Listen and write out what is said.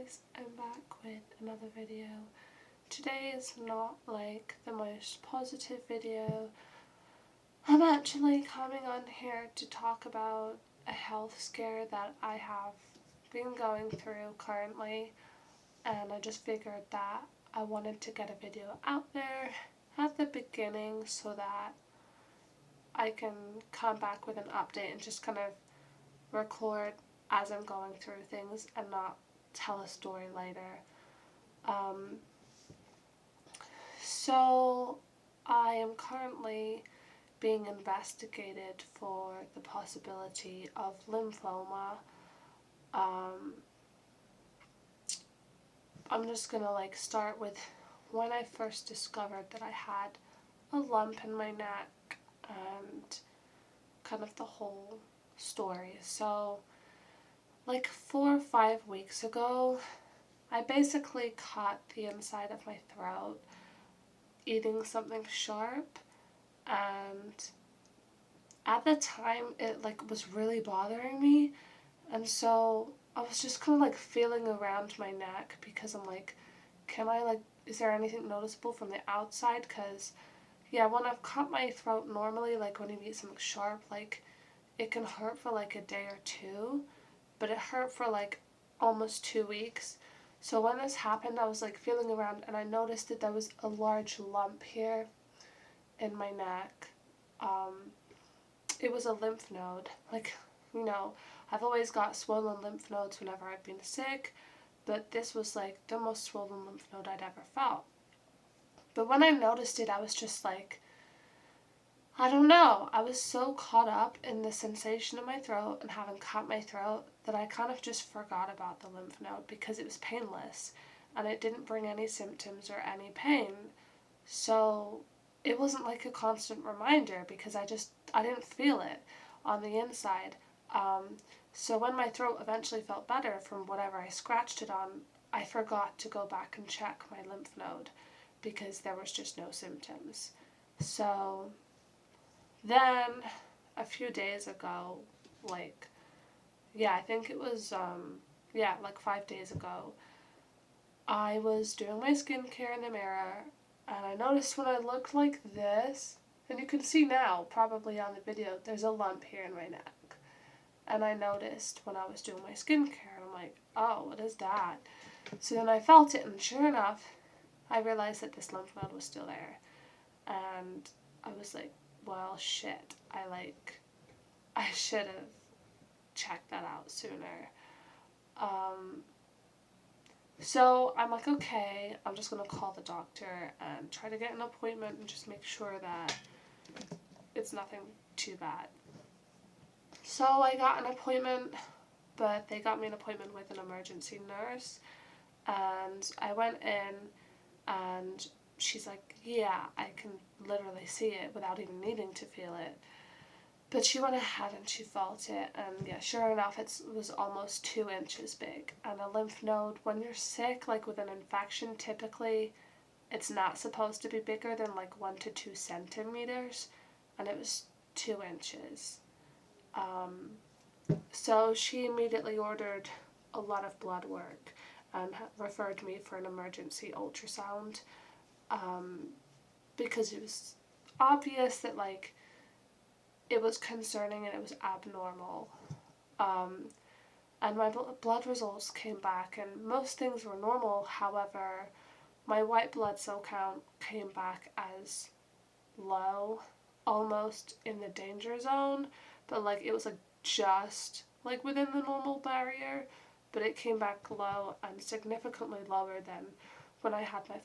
guys, I'm back with another video. Today is not like the most positive video. I'm actually coming on here to talk about a health scare that I have been going through currently, and I just figured that I wanted to get a video out there at the beginning so that I can come back with an update and just kind of record as I'm going through things and not tell a story later. So I am currently being investigated for the possibility of lymphoma. I'm just gonna start with when I first discovered that I had a lump in my neck and kind of the whole story. So 4 or 5 weeks ago, I basically cut the inside of my throat eating something sharp, and at the time it was really bothering me, and so I was just kind of feeling around my neck because I'm like, is there anything noticeable from the outside? Because yeah, when I've cut my throat normally, when you eat something sharp, it can hurt for a day or two, but it hurt for almost 2 weeks. So when this happened, I was feeling around, and I noticed that there was a large lump here in my neck. It was a lymph node. I've always got swollen lymph nodes whenever I've been sick, but this was the most swollen lymph node I'd ever felt. But when I noticed it, I was just I don't know. I was so caught up in the sensation in my throat and having cut my throat that I kind of just forgot about the lymph node because it was painless and it didn't bring any symptoms or any pain. So it wasn't a constant reminder because I didn't feel it on the inside. So when my throat eventually felt better from whatever I scratched it on, I forgot to go back and check my lymph node because there was just no symptoms. So then, a few days ago, I think it was, 5 days ago, I was doing my skincare in the mirror, and I noticed when I looked like this, and you can see now, probably on the video, there's a lump here in my neck. And I noticed when I was doing my skincare, and I'm like, oh, what is that? So then I felt it, and sure enough, I realized that this lymph node was still there. And I was like, well, shit, I should have checked that out sooner. So I'm like, okay, I'm just gonna call the doctor and try to get an appointment and just make sure that it's nothing too bad. So I got an appointment, but they got me an appointment with an emergency nurse, and I went in, and she's like, yeah, I can literally see it without even needing to feel it. But she went ahead and she felt it, and yeah, sure enough, it was almost 2 inches big. And a lymph node, when you're sick, with an infection, typically it's not supposed to be bigger than 1 to 2 centimeters, and it was 2 inches. So she immediately ordered a lot of blood work and referred me for an emergency ultrasound, because it was obvious that it was concerning and it was abnormal. And my blood results came back and most things were normal. However, my white blood cell count came back as low, almost in the danger zone, but it was just within the normal barrier, but it came back low and significantly lower than when I had my full